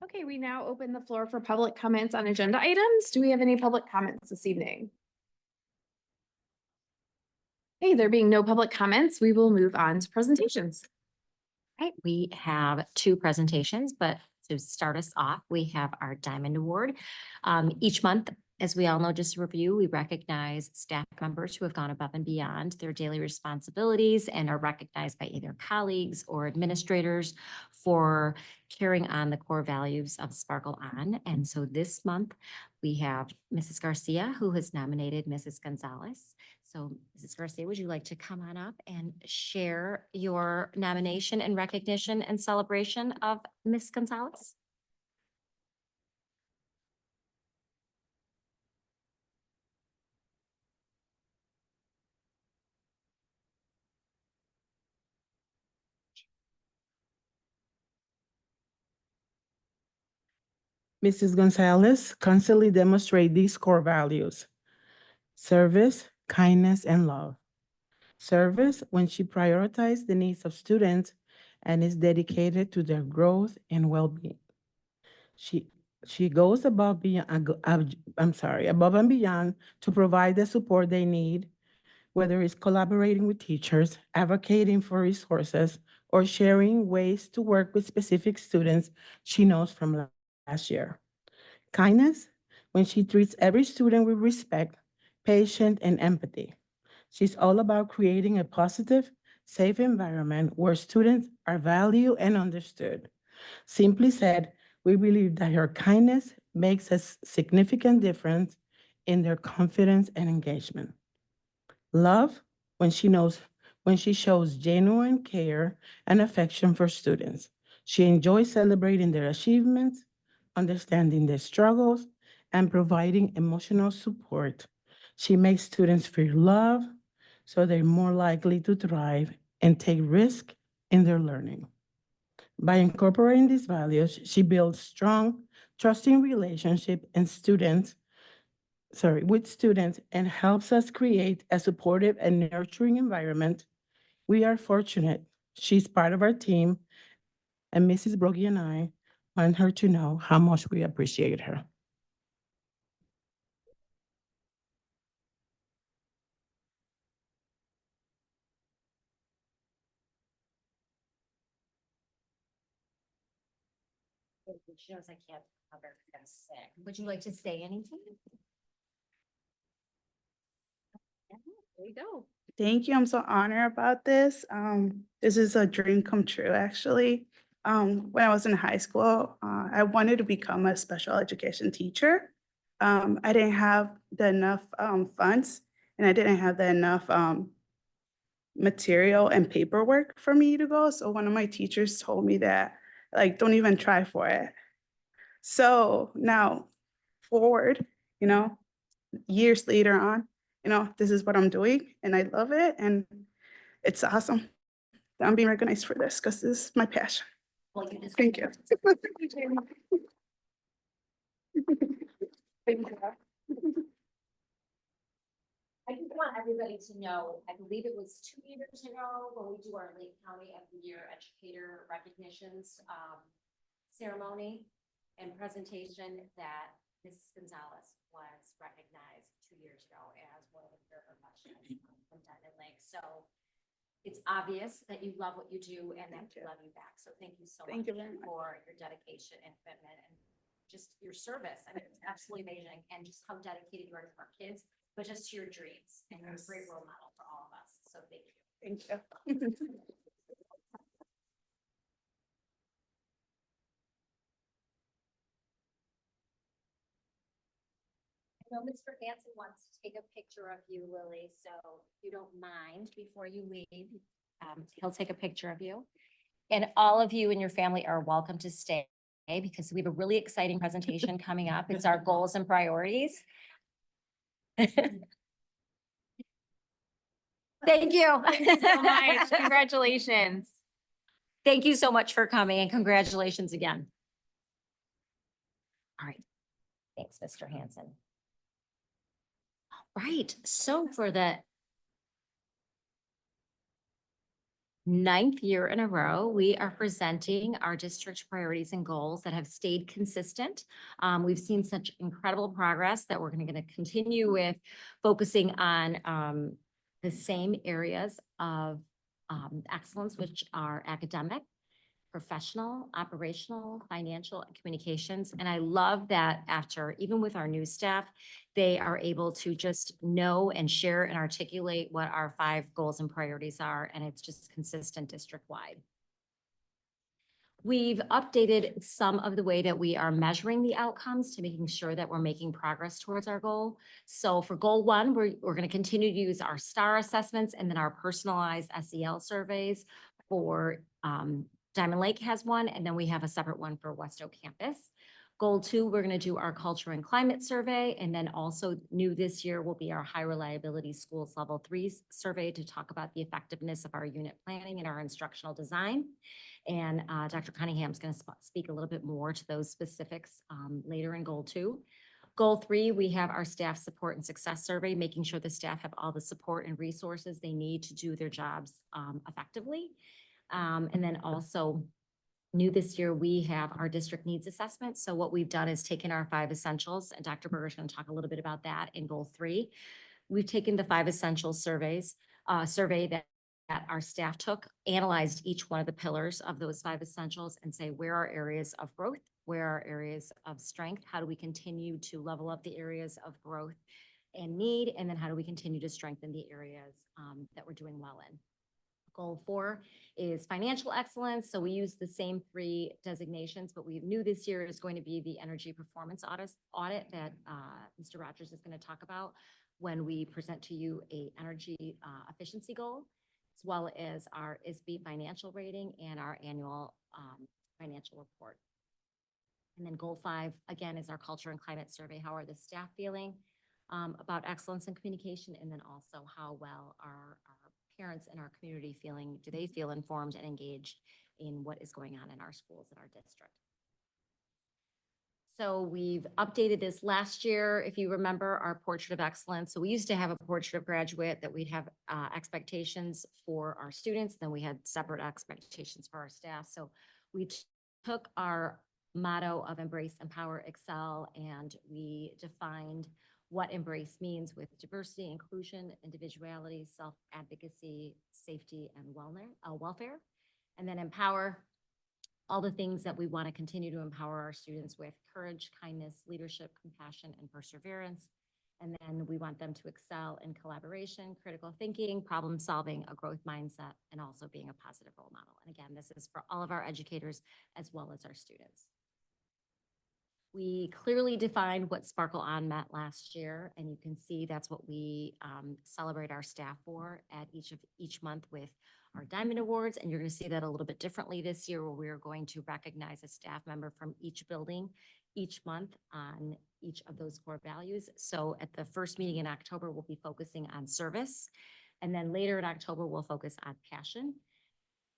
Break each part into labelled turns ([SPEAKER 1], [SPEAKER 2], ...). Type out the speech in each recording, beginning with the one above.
[SPEAKER 1] Okay, we now open the floor for public comments on agenda items. Do we have any public comments this evening? Hey, there being no public comments, we will move on to presentations.
[SPEAKER 2] Right, we have two presentations, but to start us off, we have our Diamond Award. Each month, as we all know, just to review, we recognize staff members who have gone above and beyond their daily responsibilities and are recognized by either colleagues or administrators for carrying on the core values of Sparkle On. And so this month, we have Mrs. Garcia, who has nominated Mrs. Gonzalez. So Mrs. Garcia, would you like to come on up and share your nomination and recognition and celebration of Miss Gonzalez?
[SPEAKER 3] Mrs. Gonzalez constantly demonstrates these core values: service, kindness, and love. Service when she prioritizes the needs of students and is dedicated to their growth and well-being. She goes above and beyond to provide the support they need, whether it's collaborating with teachers, advocating for resources, or sharing ways to work with specific students she knows from last year. Kindness, when she treats every student with respect, patience, and empathy. She's all about creating a positive, safe environment where students are valued and understood. Simply said, we believe that her kindness makes a significant difference in their confidence and engagement. Love, when she shows genuine care and affection for students. She enjoys celebrating their achievements, understanding their struggles, and providing emotional support. She makes students feel love, so they're more likely to thrive and take risk in their learning. By incorporating these values, she builds strong, trusting relationship with students and helps us create a supportive and nurturing environment. We are fortunate she's part of our team, and Mrs. Broggie and I want her to know how much we appreciate her.
[SPEAKER 2] She knows I can't cover because I'm sick. Would you like to say anything? Yeah, there you go.
[SPEAKER 4] Thank you. I'm so honored about this. This is a dream come true, actually. When I was in high school, I wanted to become a special education teacher. I didn't have enough funds, and I didn't have enough material and paperwork for me to go. So one of my teachers told me that, like, don't even try for it. So now forward, years later on, this is what I'm doing and I love it. And it's awesome that I'm being recognized for this because this is my passion.
[SPEAKER 2] Well, you just.
[SPEAKER 4] Thank you.
[SPEAKER 2] I just want everybody to know, I believe it was 2 years ago when we do our Lake County of the Year Educator Recognitions ceremony and presentation, that Mrs. Gonzalez was recognized 2 years ago as one of the career professionals from Diamond Lake. So it's obvious that you love what you do and that we love you back. So thank you so
[SPEAKER 4] Thank
[SPEAKER 2] much
[SPEAKER 4] you very much.
[SPEAKER 2] for your dedication and commitment and just your service. I mean, it's absolutely amazing, and just how dedicated you are to our kids, but just to your dreams, and you're a great role model for all of us. So thank you.
[SPEAKER 4] Thank you.
[SPEAKER 2] I know Mr. Hanson wants to take a picture of you, Lily, so if you don't mind, before you leave, he'll take a picture of you. And all of you and your family are welcome to stay because we have a really exciting presentation coming up. It's our goals and priorities. Thank you.
[SPEAKER 1] So much. Congratulations.
[SPEAKER 2] Thank you so much for coming, and congratulations again. All right. Thanks, Mr. Hanson. All right, so for the 9th year in a row, we are presenting our district priorities and goals that have stayed consistent. We've seen such incredible progress that we're going to continue with focusing on the same areas of excellence, which are academic, professional, operational, financial, and communications. And I love that after, even with our new staff, they are able to just know and share and articulate what our 5 goals and priorities are, and it's just consistent district-wide. We've updated some of the way that we are measuring the outcomes to making sure that we're making progress towards our goal. So for goal 1, we're going to continue to use our STAR assessments and then our personalized SEL surveys. For Diamond Lake has one, and then we have a separate one for West Oak campus. Goal 2, we're going to do our culture and climate survey. And then also new this year will be our high reliability schools level 3 survey to talk about the effectiveness of our unit planning and our instructional design. And Dr. Cunningham's going to speak a little bit more to those specifics later in goal 2. Goal 3, we have our staff support and success survey, making sure the staff have all the support and resources they need to do their jobs effectively. And then also new this year, we have our district needs assessment. So what we've done is taken our 5 essentials, and Dr. Berger is going to talk a little bit about that in goal 3. We've taken the 5 essentials survey that our staff took, analyzed each one of the pillars of those 5 essentials and say, where are areas of growth? Where are areas of strength? How do we continue to level up the areas of growth and need? And then how do we continue to strengthen the areas that we're doing well in? Goal 4 is financial excellence. So we use the same 3 designations, but we knew this year is going to be the energy performance audit that Mr. Rogers is going to talk about when we present to you a energy efficiency goal, as well as our ISB financial rating and our annual financial report. And then goal 5, again, is our culture and climate survey. How are the staff feeling about excellence in communication? And then also how well are our parents in our community feeling? Do they feel informed and engaged in what is going on in our schools in our district? So we've updated this last year. If you remember our portrait of excellence. So we used to have a portrait of graduate that we'd have expectations for our students. Then we had separate expectations for our staff. So we took our motto of embrace, empower, excel, and we defined what embrace means with diversity, inclusion, individuality, self-advocacy, safety, and welfare. And then empower, all the things that we want to continue to empower our students with: courage, kindness, leadership, compassion, and perseverance. And then we want them to excel in collaboration, critical thinking, problem solving, a growth mindset, and also being a positive role model. And again, this is for all of our educators as well as our students. We clearly defined what Sparkle On meant last year, and you can see that's what we celebrate our staff for at each month with our Diamond Awards. And you're going to see that a little bit differently this year, where we are going to recognize a staff member from each building each month on each of those core values. So at the first meeting in October, we'll be focusing on service. And then later in October, we'll focus on passion.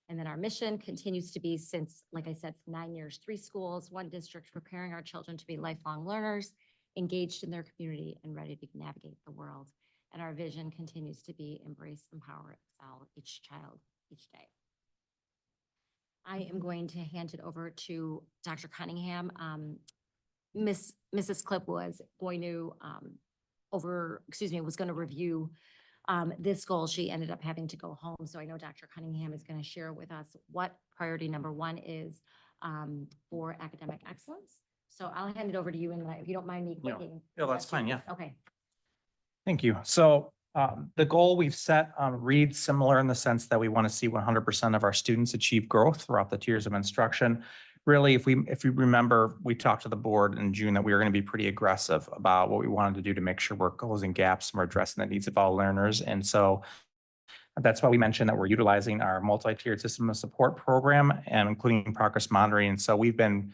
[SPEAKER 2] And then our mission continues to be, since, like I said, 9 years, 3 schools, 1 district, preparing our children to be lifelong learners, engaged in their community, and ready to navigate the world. And our vision continues to be embrace, empower, excel each child, each day. I am going to hand it over to Dr. Cunningham. Mrs. Clip was going to was going to review this goal. She ended up having to go home. So I know Dr. Cunningham is going to share with us what priority number 1 is for academic excellence. So I'll hand it over to you, and if you don't mind me clicking.
[SPEAKER 5] Yeah, that's fine. Yeah.
[SPEAKER 2] Okay.
[SPEAKER 5] Thank you. So the goal we've set reads similar in the sense that we want to see 100% of our students achieve growth throughout the tiers of instruction. Really, if you remember, we talked to the board in June that we were going to be pretty aggressive about what we wanted to do to make sure we're closing gaps and we're addressing the needs of all learners. And so that's why we mentioned that we're utilizing our multi-tiered system of support program and including progress monitoring. And so we've been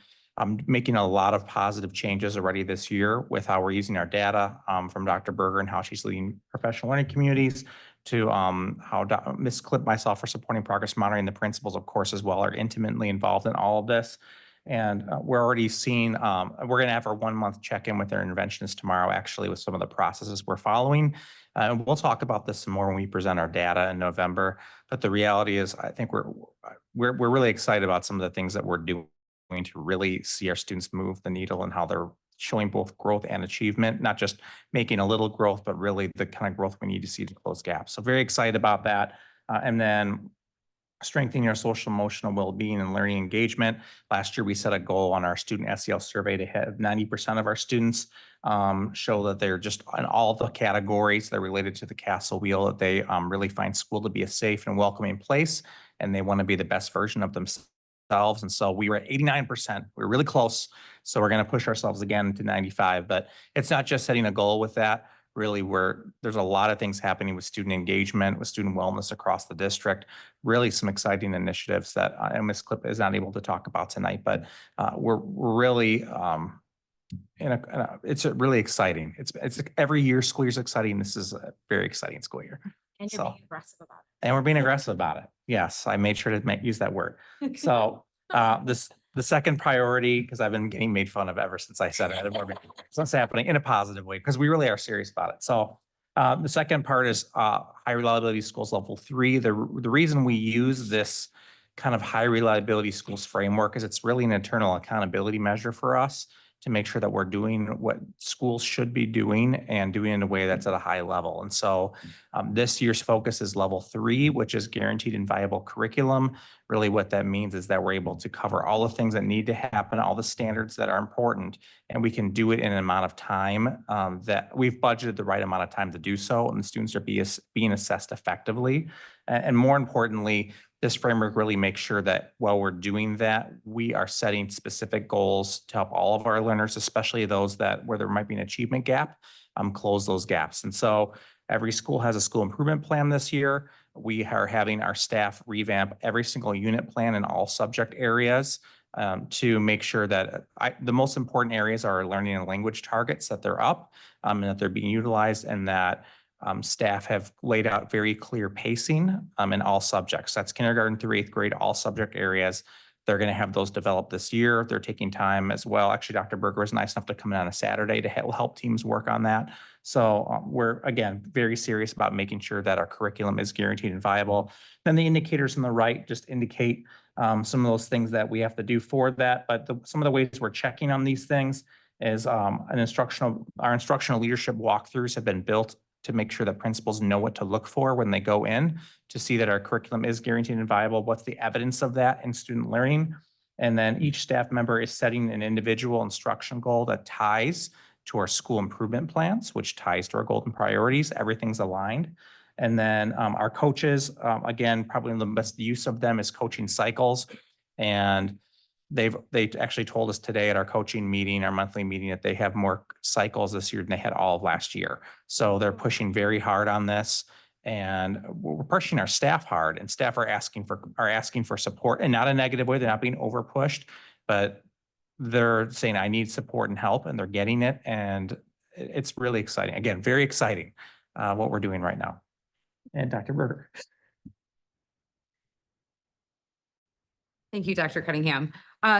[SPEAKER 5] making a lot of positive changes already this year with how we're using our data from Dr. Berger and how she's leading professional learning communities, to how Ms. Clip, myself, are supporting progress monitoring. The principals, of course, as well, are intimately involved in all of this. And we're already seeing, we're going to have our 1-month check-in with our interventionists tomorrow, actually, with some of the processes we're following. And we'll talk about this some more when we present our data in November. But the reality is, I think we're really excited about some of the things that we're doing to really see our students move the needle and how they're showing both growth and achievement, not just making a little growth, but really the kind of growth we need to see to close gaps. So very excited about that. And then strengthening our social emotional well-being and learning engagement. Last year, we set a goal on our student SEL survey to have 90% of our students show that they're just in all the categories that are related to the CASEL wheel, that they really find school to be a safe and welcoming place, and they want to be the best version of themselves. And so we were at 89%. We were really close. So we're going to push ourselves again to 95. But it's not just setting a goal with that. Really, there's a lot of things happening with student engagement, with student wellness across the district. Really some exciting initiatives that Ms. Clip is not able to talk about tonight, but we're really it's really exciting. It's every year school year is exciting. This is a very exciting school year.
[SPEAKER 2] And you're
[SPEAKER 5] So-
[SPEAKER 2] being aggressive about it.
[SPEAKER 5] And we're being aggressive about it. Yes, I made sure to use that word. So the second priority, because I've been getting made fun of ever since I said it. So it's happening in a positive way because we really are serious about it. So the second part is high reliability schools level 3. The reason we use this kind of high reliability schools framework is it's really an internal accountability measure for us to make sure that we're doing what schools should be doing and doing it in a way that's at a high level. And so this year's focus is level 3, which is guaranteed and viable curriculum. Really what that means is that we're able to cover all the things that need to happen, all the standards that are important, and we can do it in an amount of time that we've budgeted the right amount of time to do so, and the students are being assessed effectively. And more importantly, this framework really makes sure that while we're doing that, we are setting specific goals to help all of our learners, especially those where there might be an achievement gap, close those gaps. And so every school has a school improvement plan this year. We are having our staff revamp every single unit plan in all subject areas to make sure that the most important areas are learning and language targets, that they're up and that they're being utilized, and that staff have laid out very clear pacing in all subjects. That's kindergarten through 8th grade, all subject areas. They're going to have those developed this year. They're taking time as well. Actually, Dr. Berger was nice enough to come in on a Saturday to help teams work on that. So we're, again, very serious about making sure that our curriculum is guaranteed and viable. Then the indicators on the right just indicate some of those things that we have to do for that. But some of the ways we're checking on these things is our instructional leadership walkthroughs have been built to make sure that principals know what to look for when they go in to see that our curriculum is guaranteed and viable. What's the evidence of that in student learning? And then each staff member is setting an individual instruction goal that ties to our school improvement plans, which ties to our golden priorities. Everything's aligned. And then our coaches, again, probably the best use of them is coaching cycles. And they actually told us today at our coaching meeting, our monthly meeting, that they have more cycles this year than they had all of last year. So they're pushing very hard on this, and we're pushing our staff hard, and staff are asking for support, and not a negative way. They're not being over pushed, but they're saying, I need support and help, and they're getting it. And it's really exciting. Again, very exciting what we're doing right now. And Dr. Berger.
[SPEAKER 6] Thank you, Dr. Cunningham.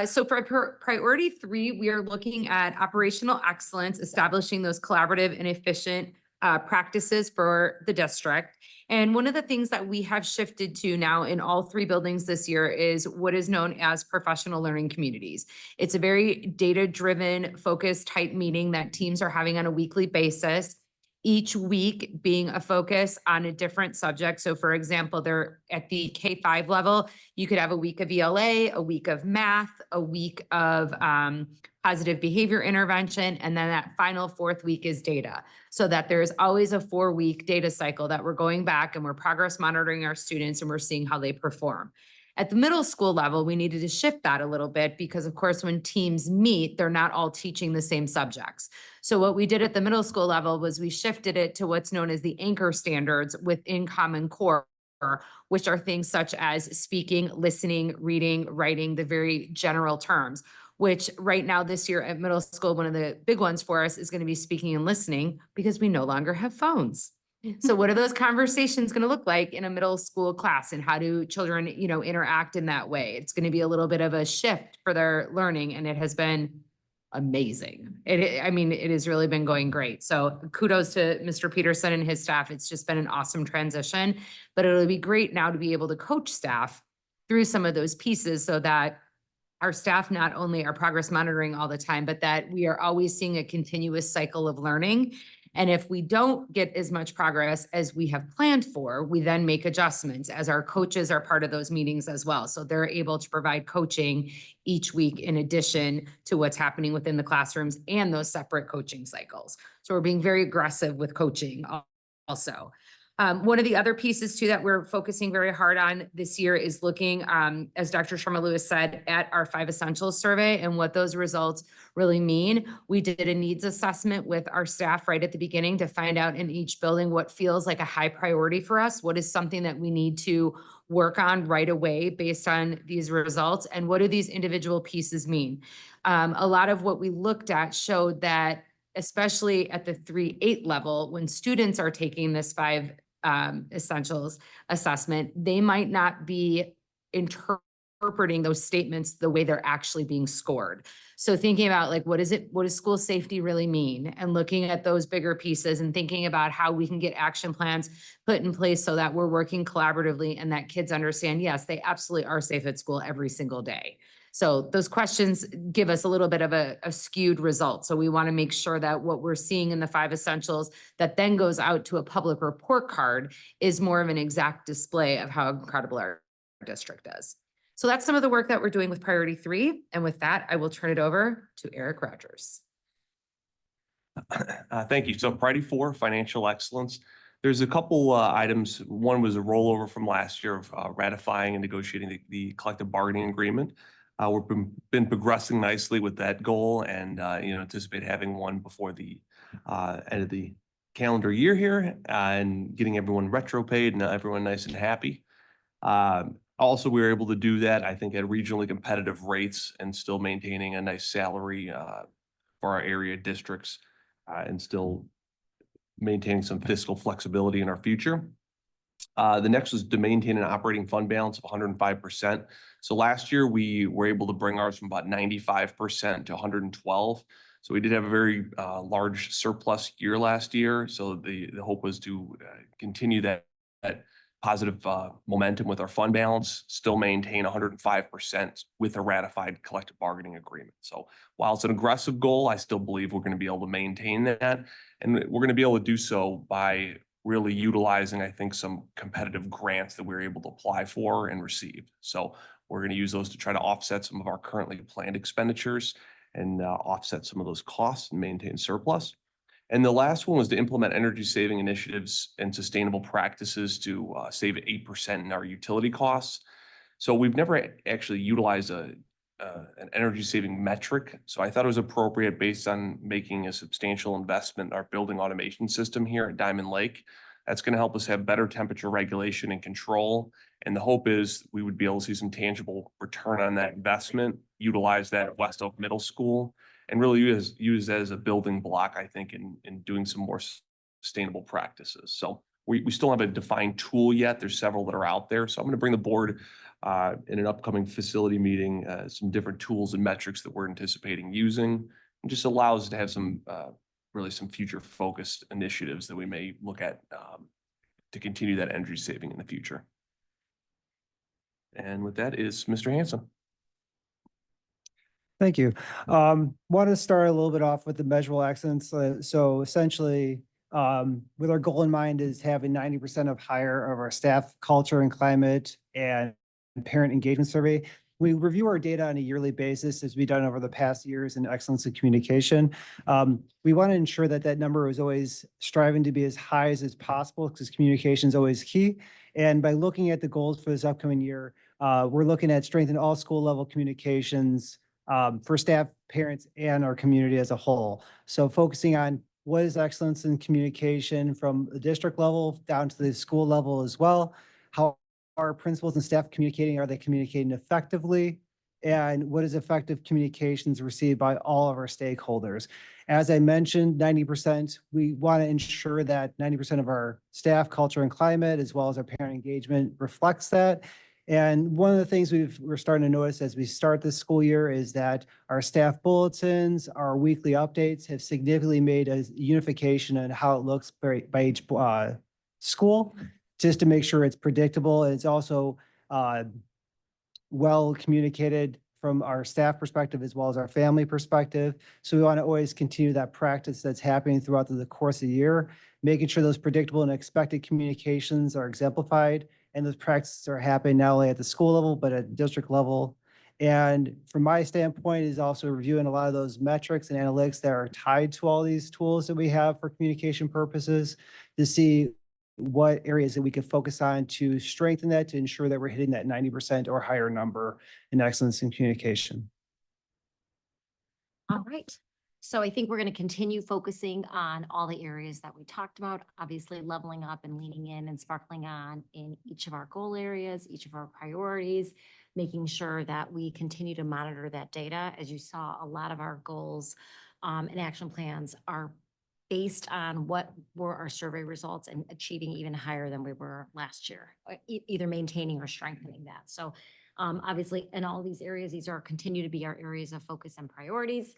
[SPEAKER 6] So for priority 3, we are looking at operational excellence, establishing those collaborative and efficient practices for the district. And one of the things that we have shifted to now in all 3 buildings this year is what is known as professional learning communities. It's a very data-driven, focused type meeting that teams are having on a weekly basis, each week being a focus on a different subject. So for example, they're at the K-5 level, you could have a week of ELA, a week of math, a week of positive behavior intervention, and then that final 4th week is data. So that there's always a 4-week data cycle that we're going back and we're progress monitoring our students and we're seeing how they perform. At the middle school level, we needed to shift that a little bit because, of course, when teams meet, they're not all teaching the same subjects. So what we did at the middle school level was we shifted it to what's known as the anchor standards within Common Core, which are things such as speaking, listening, reading, writing, the very general terms, which right now this year at middle school, one of the big ones for us is going to be speaking and listening because we no longer have phones. So what are those conversations gonna look like in a middle school class, and how do children, interact in that way? It's gonna be a little bit of a shift for their learning, and it has been amazing. I mean, it has really been going great. So kudos to Mr. Peterson and his staff. It's just been an awesome transition, but it'll be great now to be able to coach staff through some of those pieces so that our staff not only are progress monitoring all the time, but that we are always seeing a continuous cycle of learning. And if we don't get as much progress as we have planned for, we then make adjustments, as our coaches are part of those meetings as well. So they're able to provide coaching each week in addition to what's happening within the classrooms and those separate coaching cycles. So we're being very aggressive with coaching also. One of the other pieces too that we're focusing very hard on this year is looking, as Dr. Sharma Lewis said, at our 5 Essentials survey and what those results really mean. We did a needs assessment with our staff right at the beginning to find out in each building what feels like a high priority for us, what is something that we need to work on right away based on these results, and what do these individual pieces mean. A lot of what we looked at showed that, especially at the 3-8 level, when students are taking this 5 Essentials assessment, they might not be interpreting those statements the way they're actually being scored. So thinking about like, what does school safety really mean? And looking at those bigger pieces and thinking about how we can get action plans put in place so that we're working collaboratively and that kids understand, yes, they absolutely are safe at school every single day. So those questions give us a little bit of a skewed result. So we want to make sure that what we're seeing in the 5 Essentials that then goes out to a public report card is more of an exact display of how incredible our district is. So that's some of the work that we're doing with Priority 3. And with that, I will turn it over to Eric Rogers.
[SPEAKER 7] Thank you. So Priority 4, financial excellence. There's a couple items. One was a rollover from last year of ratifying and negotiating the collective bargaining agreement. We've been progressing nicely with that goal, and anticipate having one before the end of the calendar year here, and getting everyone retro paid and everyone nice and happy. Also, we were able to do that, I think, at regionally competitive rates and still maintaining a nice salary for our area districts, and still maintaining some fiscal flexibility in our future. The next was to maintain an operating fund balance of 105%. So last year we were able to bring ours from about 95% to 112. So we did have a very large surplus year last year. So the hope was to continue that positive momentum with our fund balance, still maintain 105% with a ratified collective bargaining agreement. So while it's an aggressive goal, I still believe we're going to be able to maintain that. And we're going to be able to do so by really utilizing, I think, some competitive grants that we were able to apply for and receive. So we're going to use those to try to offset some of our currently planned expenditures and offset some of those costs and maintain surplus. And the last one was to implement energy saving initiatives and sustainable practices to save 8% in our utility costs. So we've never actually utilized an energy saving metric. So I thought it was appropriate, based on making a substantial investment in our building automation system here at Diamond Lake. That's going to help us have better temperature regulation and control. And the hope is we would be able to see some tangible return on that investment, utilize that at West Oak Middle School, and really use that as a building block, I think, in doing some more sustainable practices. So we still have a defined tool yet. There's several that are out there. So I'm going to bring the board in an upcoming facility meeting, some different tools and metrics that we're anticipating using, and just allows us to have some really some future focused initiatives that we may look at to continue that energy saving in the future. And with that is Mr. Hanson.
[SPEAKER 8] Thank you. Want to start a little bit off with the measurable excellence. So essentially, with our goal in mind is having 90% of higher of our staff culture and climate and parent engagement survey. We review our data on a yearly basis, as we've done over the past years in excellence in communication. We want to ensure that that number is always striving to be as high as possible, because communication is always key. And by looking at the goals for this upcoming year, we're looking at strengthening all school level communications for staff, parents, and our community as a whole. So focusing on what is excellence in communication from the district level down to the school level as well. How are principals and staff communicating? Are they communicating effectively? and what is effective communications received by all of our stakeholders. As I mentioned, 90%, we want to ensure that 90% of our staff culture and climate, as well as our parent engagement, reflects that. And one of the things we're starting to notice as we start this school year is that our staff bulletins, our weekly updates have significantly made a unification in how it looks by each school, just to make sure it's predictable. And it's also well communicated from our staff perspective as well as our family perspective. So we want to always continue that practice that's happening throughout the course of the year, making sure those predictable and expected communications are exemplified, and those practices are happening not only at the school level, but at district level. And from my standpoint is also reviewing a lot of those metrics and analytics that are tied to all these tools that we have for communication purposes to see what areas that we could focus on to strengthen that, to ensure that we're hitting that 90% or higher number in excellence in communication.
[SPEAKER 2] All right. So I think we're going to continue focusing on all the areas that we talked about, obviously leveling up and leaning in and sparkling on in each of our goal areas, each of our priorities, making sure that we continue to monitor that data. As you saw, a lot of our goals and action plans are based on what were our survey results and achieving even higher than we were last year, either maintaining or strengthening that. So obviously in all these areas, these are continue to be our areas of focus and priorities.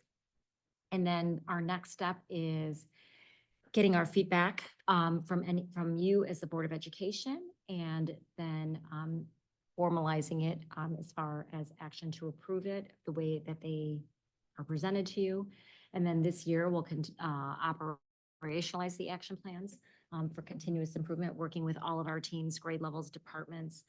[SPEAKER 2] And then our next step is getting our feedback from you as the Board of Education, and then formalizing it as far as action to approve it the way that they are presented to you. And then this year we'll operationalize the action plans for continuous improvement, working with all of our teams, grade levels, departments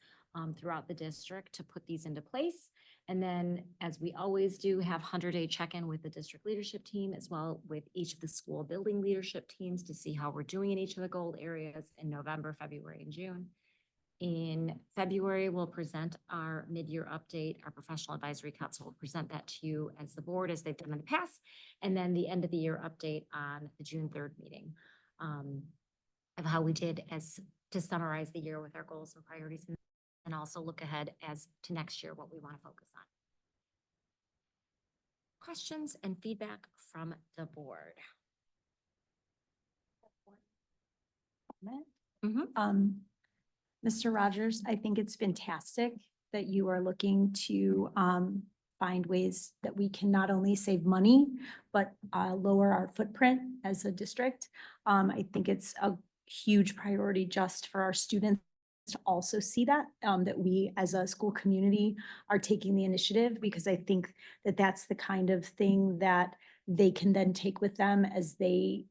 [SPEAKER 2] throughout the district to put these into place. And then, as we always do, have 100-day check-in with the district leadership team, as well with each of the school building leadership teams to see how we're doing in each of the goal areas in November, February, and June. In February, we'll present our mid-year update. Our professional advisory council will present that to you as the board, as they've done in the past. And then the end of the year update on the June 3rd meeting of how we did as to summarize the year with our goals and priorities, and also look ahead as to next year, what we want to focus on. Questions and feedback from the board.
[SPEAKER 9] Mr. Rogers, I think it's fantastic that you are looking to find ways that we can not only save money, but lower our footprint as a district. I think it's a huge priority just for our students to also see that, that we as a school community are taking the initiative, because I think that that's the kind of thing that they can then take with them as they,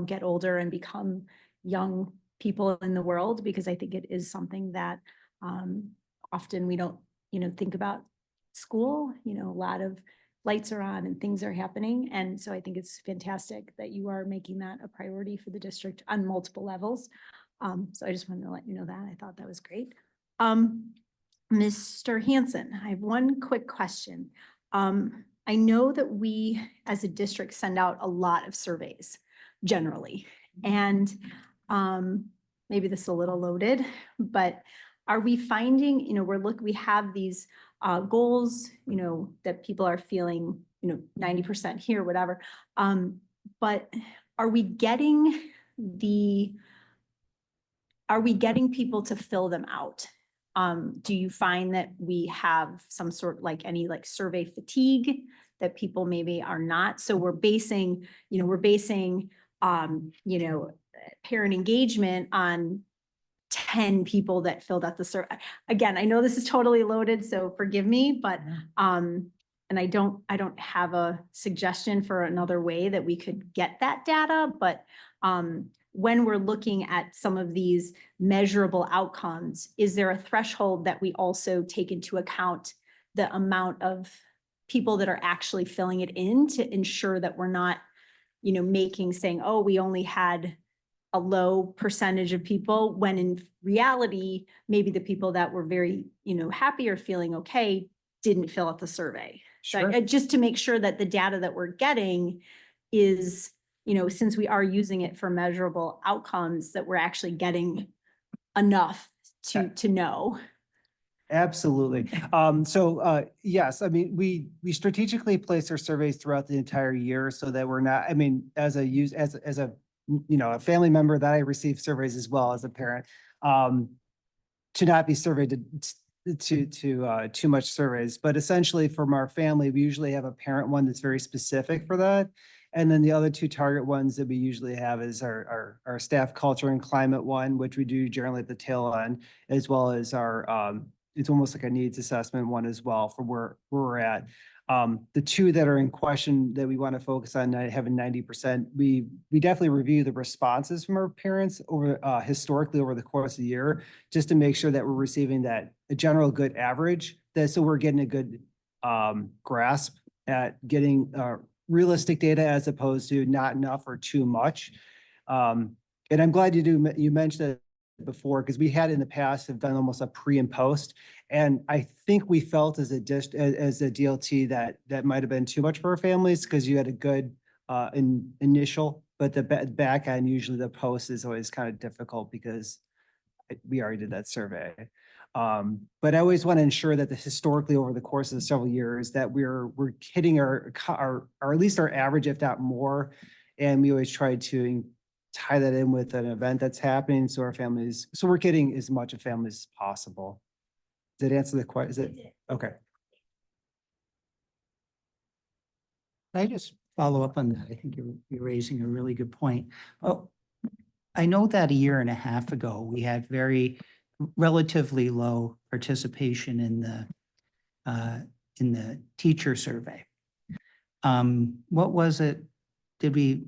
[SPEAKER 9] get older and become young people in the world, because I think it is something that often we don't, think about school. A lot of lights are on and things are happening. And so I think it's fantastic that you are making that a priority for the district on multiple levels. So I just wanted to let you know that. I thought that was great. Mr. Hanson, I have one quick question. I know that we as a district send out a lot of surveys generally, and maybe this is a little loaded, but are we finding, we have these goals, that people are feeling, 90% here, whatever. But are we getting people to fill them out? Do you find that we have some sort any survey fatigue, that people maybe are not? So we're basing parent engagement on 10 people that filled out the survey. Again, I know this is totally loaded, so forgive me, but and I don't have a suggestion for another way that we could get that data, but when we're looking at some of these measurable outcomes, is there a threshold that we also take into account the amount of people that are actually filling it in, to ensure that we're not, saying, oh, we only had a low percentage of people, when in reality, maybe the people that were very, happy or feeling okay didn't fill out the survey.
[SPEAKER 5] Sure.
[SPEAKER 9] So just to make sure that the data that we're getting is, since we are using it for measurable outcomes, that we're actually getting enough to know.
[SPEAKER 8] Absolutely. Yes, I mean, we strategically place our surveys throughout the entire year so that we're not, I mean, as a, a family member that I receive surveys as well as a parent, to not be surveyed to too much surveys, but essentially from our family, we usually have a parent one that's very specific for that. And then the other two target ones that we usually have is our staff culture and climate one, which we do generally at the tail end, as well as our, it's almost like a needs assessment one as well for where we're at. The two that are in question that we want to focus on having 90%, we definitely review the responses from our parents over historically over the course of the year, just to make sure that we're receiving that a general good average, that so we're getting a good grasp at getting realistic data as opposed to not enough or too much. And I'm glad you mentioned it before, because we had in the past have done almost a pre and post. And I think we felt as a DLT that might have been too much for our families, because you had a good initial, but the back end, usually the post is always kind of difficult because we already did that survey. But I always want to ensure that historically over the course of the several years that we're hitting our or at least our average, if not more. And we always try to tie that in with an event that's happening. So we're getting as much of families as possible. Did that answer the question? Is it? Okay.
[SPEAKER 10] Can I just follow up on that? I think you're raising a really good point. Oh, I know that a year and a half ago, we had relatively low participation in the teacher survey. What was it? Did we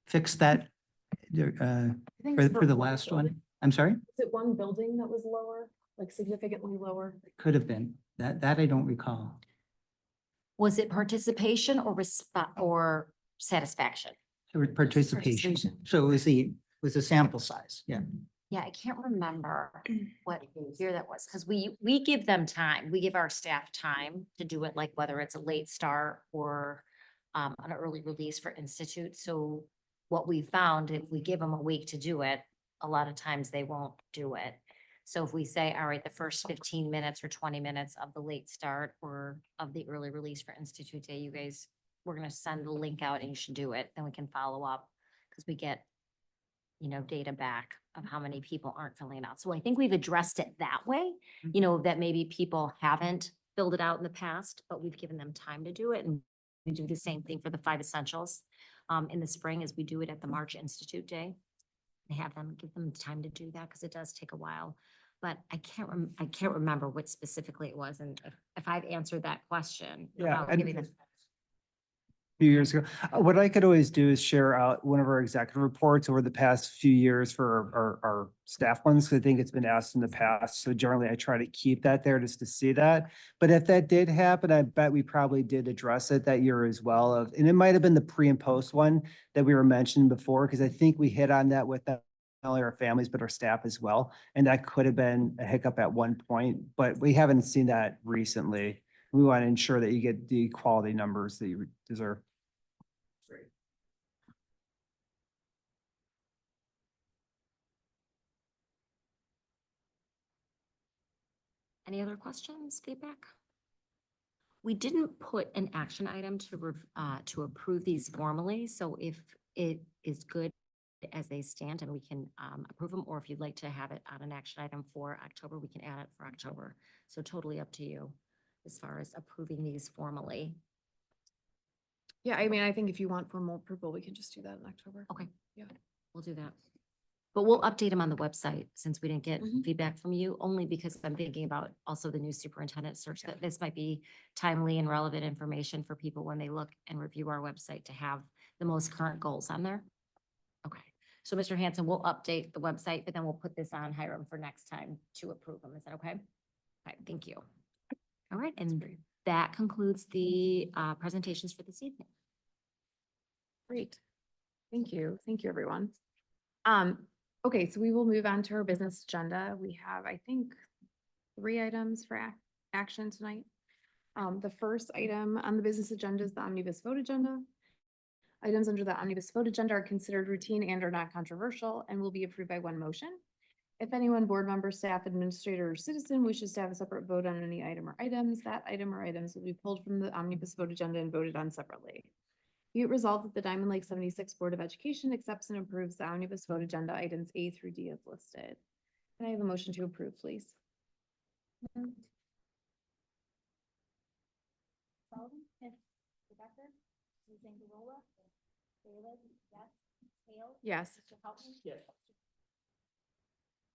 [SPEAKER 10] fix that for the last one? I'm sorry?
[SPEAKER 1] Is it one building that was lower, like significantly lower?
[SPEAKER 10] Could have been. That I don't recall.
[SPEAKER 2] Was it participation or satisfaction?
[SPEAKER 10] Participation.
[SPEAKER 1] Participation.
[SPEAKER 10] So it was a sample size. Yeah.
[SPEAKER 2] Yeah, I can't remember what year that was, because we give them time. We give our staff time to do it, like whether it's a late start or an early release for Institute. So what we found, if we give them a week to do it, a lot of times they won't do it. So if we say, all right, the first 15 minutes or 20 minutes of the late start or of the early release for Institute Day, you guys, we're going to send the link out and you should do it. Then we can follow up because we get, data back of how many people aren't filling it out. So I think we've addressed it that way, that maybe people haven't filled it out in the past, but we've given them time to do it. And we do the same thing for the 5 essentials in the spring as we do it at the March Institute Day. Give them time to do that because it does take a while. But I can't remember what specifically it was. And if I've answered that question.
[SPEAKER 8] Yeah,
[SPEAKER 2] about giving them-
[SPEAKER 8] few years ago. What I could always do is share out one of our executive reports over the past few years for our staff ones, because I think it's been asked in the past. So generally I try to keep that there just to see that. But if that did happen, I bet we probably did address it that year as well. And it might have been the pre and post one that we were mentioning before, because I think we hit on that with not only our families, but our staff as well. And that could have been a hiccup at one point, but we haven't seen that recently. We want to ensure that you get the quality numbers that you deserve.
[SPEAKER 2] Any other questions, feedback? We didn't put an action item to approve these formally. So if it is good as they stand and we can approve them, or if you'd like to have it on an action item for October, we can add it for October. So totally up to you as far as approving these formally.
[SPEAKER 1] Yeah, I mean, I think if you want formal approval, we can just do that in October.
[SPEAKER 2] Okay.
[SPEAKER 1] Yeah.
[SPEAKER 2] We'll do that. But we'll update them on the website since we didn't get
[SPEAKER 1] Mhm.
[SPEAKER 2] feedback from you, only because I'm thinking about also the new superintendent search, that this might be timely and relevant information for people when they look and review our website to have the most current goals on there. Okay, so Mr. Hanson, we'll update the website, but then we'll put this on Hiram for next time to approve them. Is that okay? Okay, thank you. All right, and that concludes the presentations for this evening.
[SPEAKER 1] Great. Thank you. Thank you, everyone. Okay, so we will move on to our business agenda. We have, I think, 3 items for action tonight. The first item on the business agenda is the omnibus vote agenda. Items under the omnibus vote agenda are considered routine and are not controversial and will be approved by one motion. If anyone, board member, staff, administrator, or citizen wishes to have a separate vote on any item or items, that item or items will be pulled from the omnibus vote agenda and voted on separately. Be it resolved that the Diamond Lake 76 Board of Education accepts and approves the omnibus vote agenda items A through D as listed. Can I have a motion to approve, please?
[SPEAKER 9] Sullivan? Yes. Rebecca? Ms. Angarola? Bailey? Yes. Hale?
[SPEAKER 1] Yes.
[SPEAKER 9] Mr. Houtman?
[SPEAKER 8] Yes.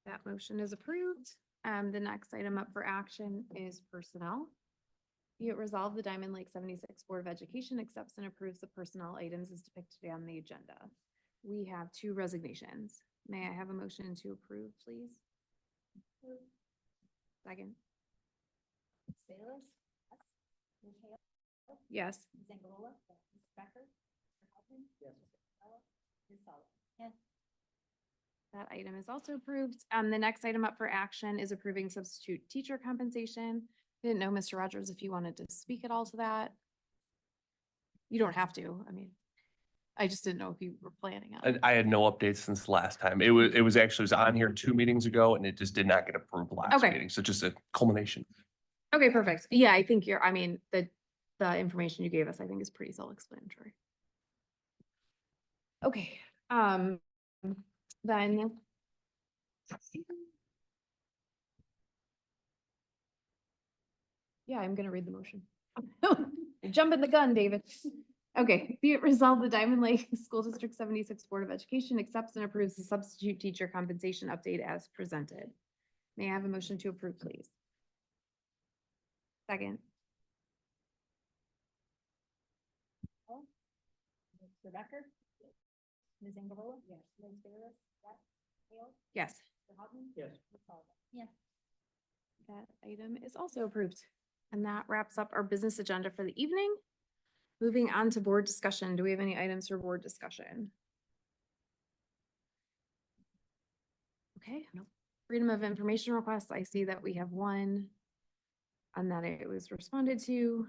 [SPEAKER 1] That motion is approved. The next item up for action is personnel. Be it resolved, the Diamond Lake 76 Board of Education accepts and approves the personnel items as depicted on the agenda. We have 2 resignations. May I have a motion to approve, please? Second.
[SPEAKER 9] Bayless? Yes. Ms. Hale?
[SPEAKER 1] Yes.
[SPEAKER 9] Ms. Angarola? Mr. Becker? Mr. Houtman?
[SPEAKER 8] Yes.
[SPEAKER 9] Ms. Sullivan? Yes.
[SPEAKER 1] That item is also approved. The next item up for action is approving substitute teacher compensation. Didn't know, Mr. Rogers, if you wanted to speak at all to that. You don't have to. I mean, I just didn't know if you were planning on.
[SPEAKER 7] And I had no updates since last time. It was actually on here 2 meetings ago and it just did not get approved last
[SPEAKER 1] Okay.
[SPEAKER 7] meeting. So just a culmination.
[SPEAKER 1] Okay, perfect. Yeah, I think I mean, the information you gave us, I think is pretty self-explanatory. Okay, then. Yeah, I'm gonna read the motion. You're jumping the gun, David. Okay, be it resolved, the Diamond Lake School District 76 Board of Education accepts and approves the substitute teacher compensation update as presented. May I have a motion to approve, please? Second.
[SPEAKER 9] Mr. Becker? Ms. Angarola? Yes. Ms. Bayless? Yes. Hale?
[SPEAKER 1] Yes.
[SPEAKER 9] Mr. Houtman?
[SPEAKER 8] Yes.
[SPEAKER 9] Ms. Sullivan? Yes.
[SPEAKER 1] That item is also approved. And that wraps up our business agenda for the evening. Moving on to board discussion. Do we have any items for board discussion? Okay, no. Freedom of information requests. I see that we have one. And that it was responded to.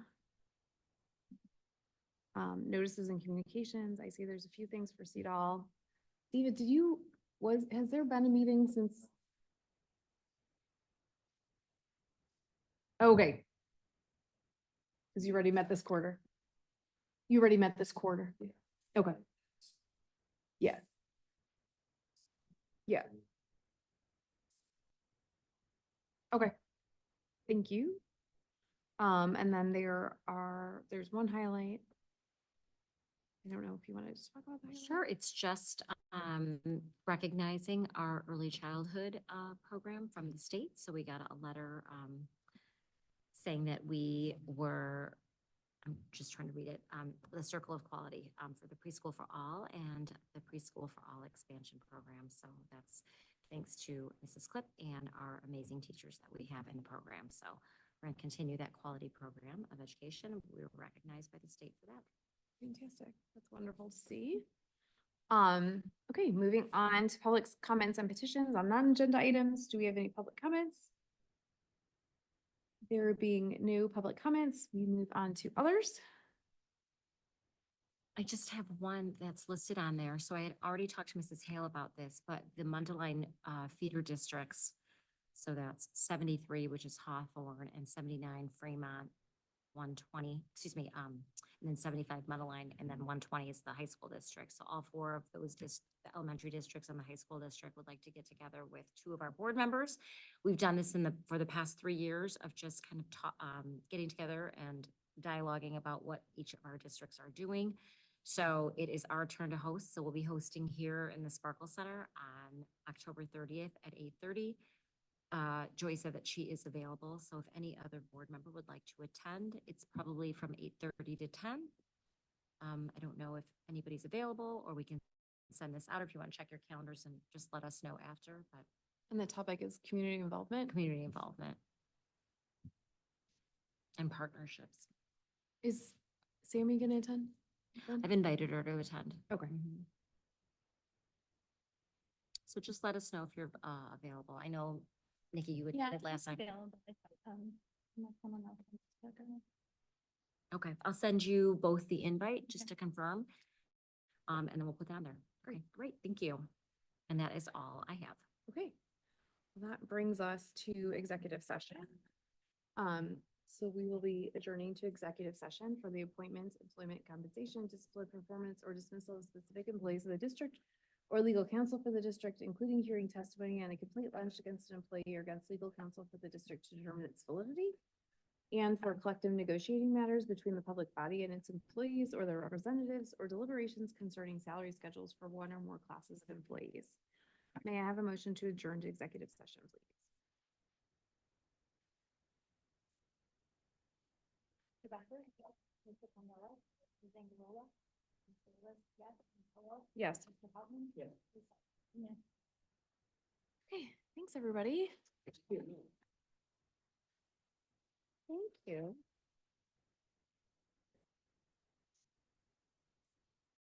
[SPEAKER 1] Notices and communications. I see there's a few things for CEDAL. David, has there been a meeting since? Okay. Because you already met this quarter. You already met this quarter. Okay. Yeah. Yeah. Okay. Thank you. And then there's one highlight. I don't know if you want to just talk about that.
[SPEAKER 2] Sure, it's just recognizing our early childhood program from the state. So we got a letter saying that we were, I'm just trying to read it, the Circle of Quality for the Preschool for All and the Preschool for All expansion program. So that's thanks to Mrs. Clip and our amazing teachers that we have in the program. So we're going to continue that quality program of education. We were recognized by the state for that.
[SPEAKER 1] Fantastic. That's wonderful to see. Okay, moving on to public comments and petitions on non-agenda items. Do we have any public comments? There being no public comments, we move on to others.
[SPEAKER 2] I just have one that's listed on there. So I had already talked to Mrs. Hale about this, but the Mundelein feeder districts. So that's 73, which is Hawthorne, and 79 Fremont, 120, excuse me, and then 75 Mundelein, and then 120 is the high school district. So all 4 of those, the elementary districts and the high school district would like to get together with 2 of our board members. We've done this for the past 3 years of just kind of getting together and dialoguing about what each of our districts are doing. So it is our turn to host. So we'll be hosting here in the Sparkle Center on October 30th at 8:30. Joy said that she is available. So if any other board member would like to attend, it's probably from 8:30 to 10. I don't know if anybody's available or we can send this out if you want to check your calendars and just let us know after, but
[SPEAKER 1] And the topic is community involvement.
[SPEAKER 2] community involvement and partnerships.
[SPEAKER 1] Is Sammy gonna attend? then?
[SPEAKER 2] I've invited her to attend.
[SPEAKER 1] Okay.
[SPEAKER 2] Mhm. So just let us know if you're available. I know, Nikki, you attended last time. Okay, I'll send you both the invite just to confirm. And then we'll put that on there. Great, thank you. And that is all I have.
[SPEAKER 1] Okay. That brings us to executive session. So we will be adjourning to executive session for the appointments, employment, compensation, discipline, performance, or dismissal of specific employees of the district or legal counsel for the district, including hearing testimony and a complete lunch against an employee or against legal counsel for the district to determine its validity, and for collective negotiating matters between the public body and its employees or their representatives, or deliberations concerning salary schedules for one or more classes of employees. May I have a motion to adjourn to executive session, please? Yes. Okay, thanks, everybody. Thank you.